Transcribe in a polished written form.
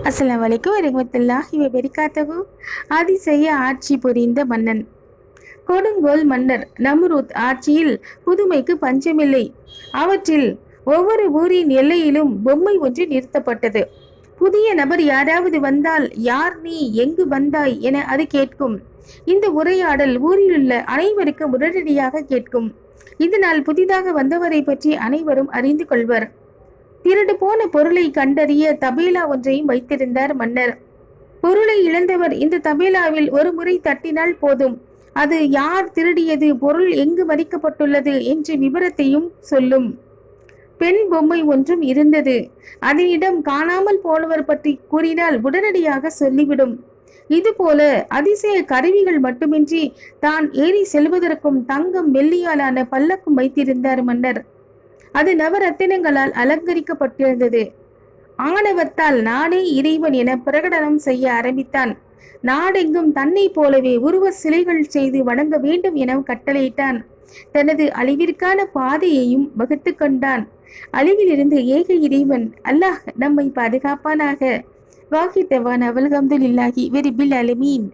அஸ்ஸலாமு அலைக்கும் வரஹ்மத்துல்லாஹி வபரகாத்துஹு. அதிசய ஆட்சி புரிந்த மன்னன். கொடுங்கோல் மன்னர் நம்ரூத் ஆட்சியில் புதுமைக்கு பஞ்சமில்லை. அவற்றில் ஒவ்வொரு ஊரின் எல்லையிலும் பொம்மை ஒன்று நிறுத்தப்பட்டது. புதிய நபர் யாராவது வந்தால், யார் நீ, எங்கு வந்தாய் என அது கேட்கும். இந்த உரையாடல் ஊரில் உள்ள அனைவருக்கும் உடனடியாக கேட்கும். இதனால் புதிதாக வந்தவரை பற்றி அனைவரும் அறிந்து கொள்வர். திருடு போன பொருளை கண்டறிய தபேலா ஒன்றையும் வைத்திருந்தார் மன்னர். பொருளை இழந்தவர் இந்த தபேலாவில் ஒரு முறை தட்டினால் போதும், அது யார் திருடியது, பொருள் எங்கு மறிக்கப்பட்டுள்ளது என்ற விவரத்தையும் சொல்லும். பெண் பொம்மை ஒன்றும் இருந்தது. அதனிடம் காணாமல் போனவர் பற்றி கூறினால் உடனடியாக சொல்லிவிடும். இதுபோல அதிசய கருவிகள் மட்டுமின்றி தான் ஏறி செல்வதற்கும் தங்கம் வெள்ளியாலான பல்லக்கும் வைத்திருந்தார் மன்னர். அது நவரத்தினங்களால் அலங்கரிக்கப்பட்டிருந்தது. ஆணவத்தால் நானே இறைவன் என பிரகடனம் செய்ய ஆரம்பித்தான். நாடெங்கும் தன்னை போலவே உருவ சிலைகள் செய்து வணங்க வேண்டும் என கட்டளையிட்டான். தனது அழிவிற்கான பாதையையும் வகுத்து கொண்டான். அழிவிலிருந்து ஏக இறைவன் அல்லாஹ் நம்மை பாதுகாப்பானாக. வாஹிதவான் அல்ஹம்துலில்லாஹி ரப்பில் ஆலமீன்.